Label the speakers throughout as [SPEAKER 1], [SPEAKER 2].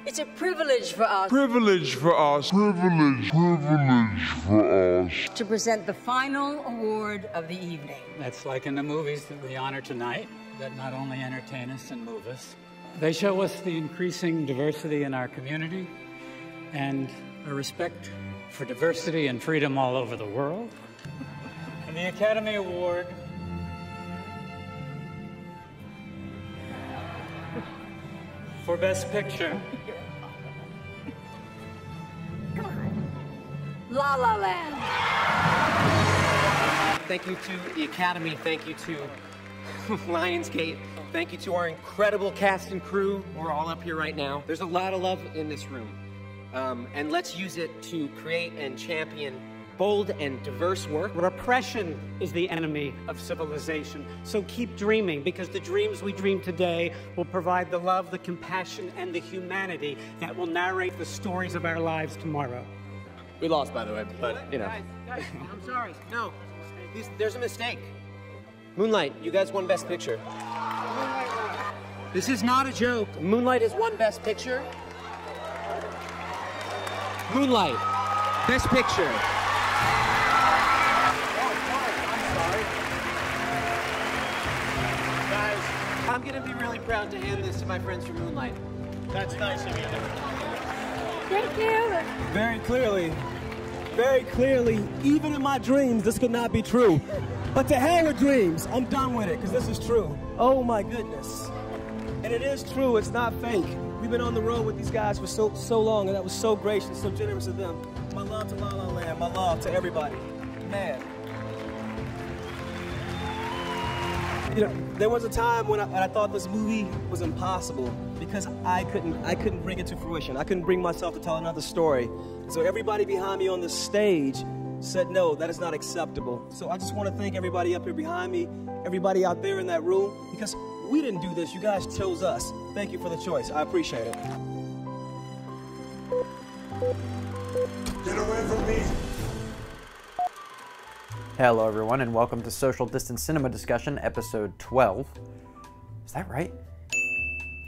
[SPEAKER 1] It's a privilege for us.
[SPEAKER 2] Privilege for us. Privilege for us.
[SPEAKER 1] To present the final award of the evening.
[SPEAKER 3] That's like in the movies that we honor tonight, that not only entertain us and move us, they show us the increasing diversity in our community and a respect for diversity and freedom all over the world. And the Academy Award for Best Picture.
[SPEAKER 1] La La Land.
[SPEAKER 4] Thank you to the Academy. Thank you to Lionsgate. Thank you to our incredible cast and crew. We're all up here right now. There's a lot of love in this room. And let's use it to create and champion bold and diverse work.
[SPEAKER 5] Repression is the enemy of civilization. So keep dreaming, because the dreams we dream today will provide the love, the compassion, and the humanity that will narrate the stories of our lives tomorrow.
[SPEAKER 4] We lost, by the way, but, you know.
[SPEAKER 5] Guys, I'm sorry.
[SPEAKER 4] No, there's a mistake. Moonlight, you guys won Best Picture. This is not a joke. Moonlight has won Best Picture. Moonlight, Best Picture. Guys, I'm gonna be really proud to hand this to my friends from Moonlight.
[SPEAKER 6] That's nice of you.
[SPEAKER 1] Thank you.
[SPEAKER 6] Very clearly, even in my dreams, this could not be true. But to hell with dreams. I'm done with it, because this is true. Oh my goodness. And it is true, it's not fake. We've been on the road with these guys for so long, and that was so gracious, so generous of them. My love to La La Land, my love to everybody. Man. You know, there was a time when I thought this movie was impossible because I couldn't bring it to fruition. I couldn't bring myself to tell another story. So everybody behind me on the stage said, no, that is not acceptable. So I just want to thank everybody up here behind me, everybody out there in that room, because we didn't do this. You guys chose us. Thank you for the choice. I appreciate it.
[SPEAKER 2] Get away from me.
[SPEAKER 7] Hello everyone, and welcome to Social Distance Cinema Discussion, episode 12. Is that right?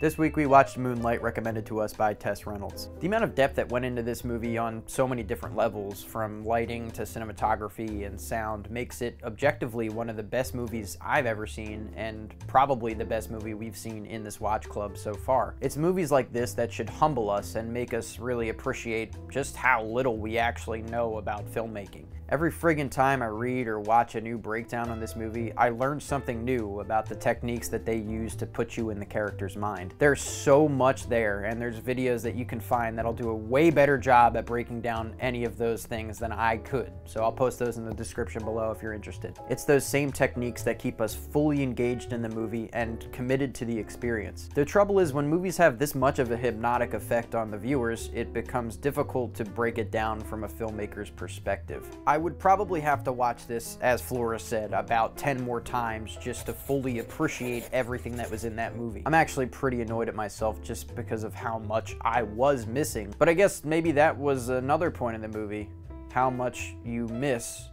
[SPEAKER 7] This week we watched Moonlight, recommended to us by Tess Reynolds. The amount of depth that went into this movie on so many different levels, from lighting to cinematography and sound, makes it objectively one of the best movies I've ever seen, and probably the best movie we've seen in this watch club so far. It's movies like this that should humble us and make us really appreciate just how little we actually know about filmmaking. Every friggin' time I read or watch a new breakdown on this movie, I learn something new about the techniques that they use to put you in the character's mind. There's so much there, and there's videos that you can find that'll do a way better job at breaking down any of those things than I could, so I'll post those in the description below if you're interested. It's those same techniques that keep us fully engaged in the movie and committed to the experience. The trouble is, when movies have this much of a hypnotic effect on the viewers, it becomes difficult to break it down from a filmmaker's perspective. I would probably have to watch this, as Flora said, about 10 more times just to fully appreciate everything that was in that movie. I'm actually pretty annoyed at myself just because of how much I was missing, but I guess maybe that was another point in the movie, how much you miss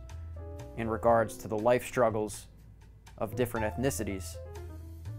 [SPEAKER 7] in regards to the life struggles of different ethnicities.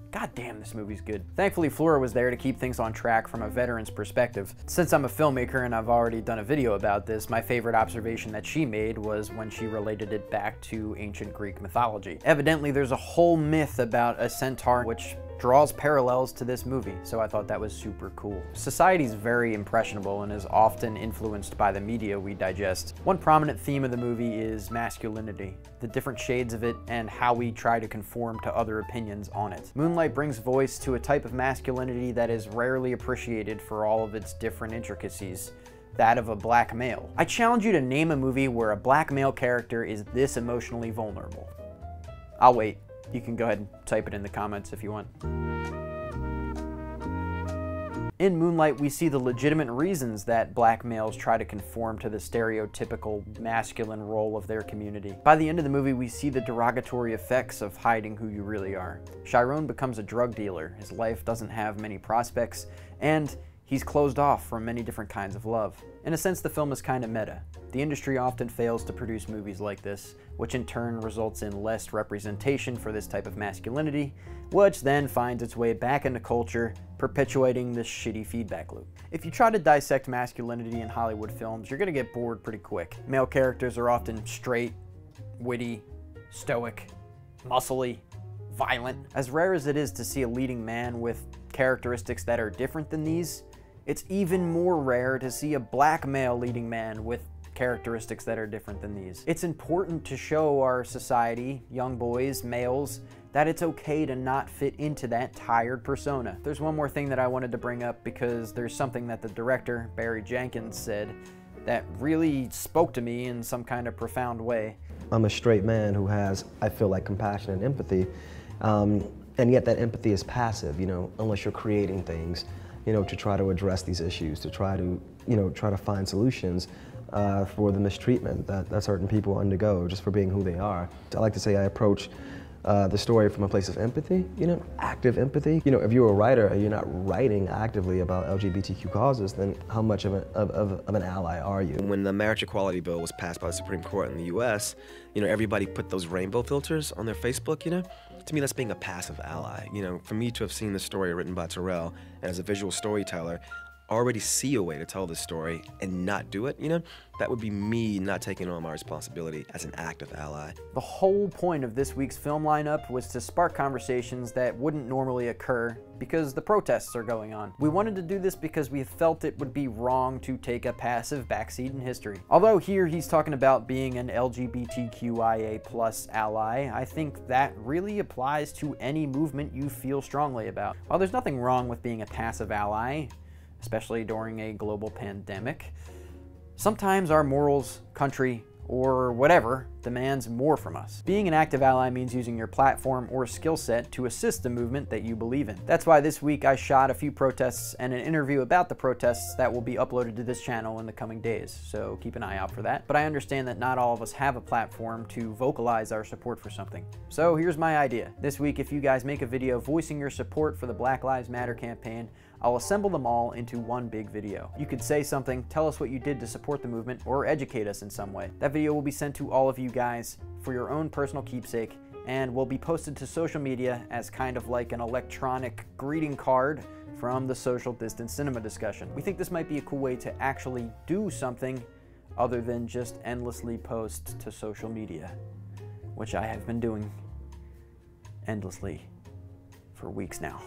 [SPEAKER 7] God damn, this movie's good. Thankfully, Flora was there to keep things on track from a veteran's perspective. Since I'm a filmmaker and I've already done a video about this, my favorite observation that she made was when she related it back to ancient Greek mythology. Evidently, there's a whole myth about a centaur which draws parallels to this movie, so I thought that was super cool. Society's very impressionable and is often influenced by the media we digest. One prominent theme of the movie is masculinity, the different shades of it, and how we try to conform to other opinions on it. Moonlight brings voice to a type of masculinity that is rarely appreciated for all of its different intricacies, that of a black male. I challenge you to name a movie where a black male character is this emotionally vulnerable. I'll wait. You can go ahead and type it in the comments if you want. In Moonlight, we see the legitimate reasons that black males try to conform to the stereotypical masculine role of their community. By the end of the movie, we see the derogatory effects of hiding who you really are. Chiron becomes a drug dealer, his life doesn't have many prospects, and He's closed off from many different kinds of love. In a sense, the film is kind of meta. The industry often fails to produce movies like this, which in turn results in less representation for this type of masculinity, which then finds its way back into culture, perpetuating this shitty feedback loop. If you try to dissect masculinity in Hollywood films, you're gonna get bored pretty quick. Male characters are often straight, witty, stoic, muscly, violent. As rare as it is to see a leading man with characteristics that are different than these, it's even more rare to see a black male leading man with characteristics that are different than these. It's important to show our society, young boys, males, that it's okay to not fit into that tired persona. There's one more thing that I wanted to bring up because there's something that the director, Barry Jenkins, said that really spoke to me in some kind of profound way.
[SPEAKER 6] I'm a straight man who has, I feel like, compassion and empathy, and yet that empathy is passive, unless you're creating things, to try to address these issues, to try to find solutions for the mistreatment that certain people undergo just for being who they are. I like to say I approach the story from a place of empathy, active empathy. If you're a writer and you're not writing actively about LGBTQ causes, then how much of an ally are you? When the marriage equality bill was passed by the Supreme Court in the US, everybody put those rainbow filters on their Facebook, To me, that's being a passive ally. For me to have seen the story written by Terrell, and as a visual storyteller, already see a way to tell this story and not do it, that would be me not taking on my responsibility as an active ally.
[SPEAKER 7] The whole point of this week's film lineup was to spark conversations that wouldn't normally occur because the protests are going on. We wanted to do this because we felt it would be wrong to take a passive backseat in history. Although here he's talking about being an LGBTQIA+ ally, I think that really applies to any movement you feel strongly about. While there's nothing wrong with being a passive ally, especially during a global pandemic, sometimes our morals, country, or whatever demands more from us. Being an active ally means using your platform or skill set to assist the movement that you believe in. That's why this week I shot a few protests and an interview about the protests that will be uploaded to this channel in the coming days, so keep an eye out for that. But I understand that not all of us have a platform to vocalize our support for something. So here's my idea. This week, if you guys make a video voicing your support for the Black Lives Matter campaign, I'll assemble them all into one big video. You could say something, tell us what you did to support the movement, or educate us in some way. That video will be sent to all of you guys for your own personal keepsake, and will be posted to social media as kind of like an electronic greeting card from the social distance cinema discussion. We think this might be a cool way to actually do something other than just endlessly post to social media, which I have been doing endlessly for weeks now.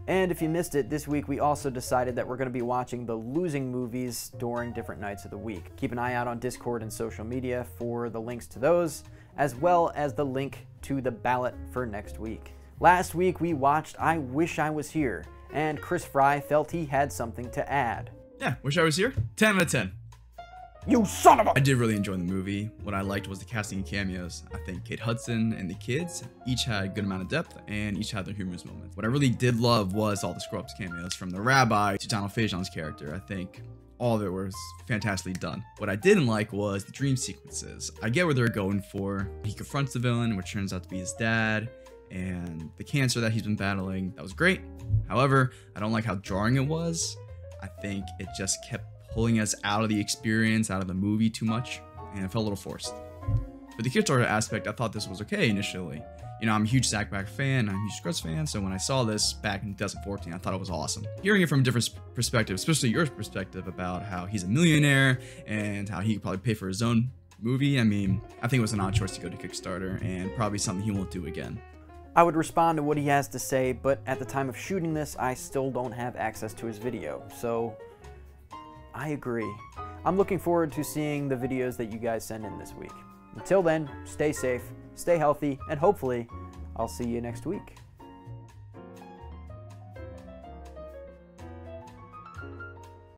[SPEAKER 7] And if you missed it, this week we also decided that we're going to be watching the losing movies during different nights of the week. Keep an eye out on Discord and social media for the links to those, as well as the link to the ballot for next week. Last week we watched I Wish I Was Here, and Chris Fry felt he had something to add.
[SPEAKER 8] Yeah, Wish I Was Here. 10 out of 10.
[SPEAKER 7] You son of a—
[SPEAKER 8] I did really enjoy the movie. What I liked was the casting and cameos. I think Kate Hudson and the kids each had a good amount of depth and each had their humorous moments. What I really did love was all the Scrubs cameos, from the rabbi to Donald Faison's character. I think all of it was fantastically done. What I didn't like was the dream sequences. I get where they're going for. He confronts the villain, which turns out to be his dad, and the cancer that he's been battling. That was great. However, I don't like how jarring it was. I think it just kept pulling us out of the experience, out of the movie too much, and it felt a little forced. For the Kickstarter aspect, I thought this was okay initially. I'm a huge Zach Braff fan, I'm a huge Scrubs fan, so when I saw this back in 2014, I thought it was awesome. Hearing it from a different perspective, especially your perspective about how he's a millionaire and how he could probably pay for his own movie, I think it was an odd choice to go to Kickstarter and probably something he won't do again.
[SPEAKER 7] I would respond to what he has to say, but at the time of shooting this, I still don't have access to his video, so I agree. I'm looking forward to seeing the videos that you guys send in this week. Until then, stay safe, stay healthy, and hopefully, I'll see you next week.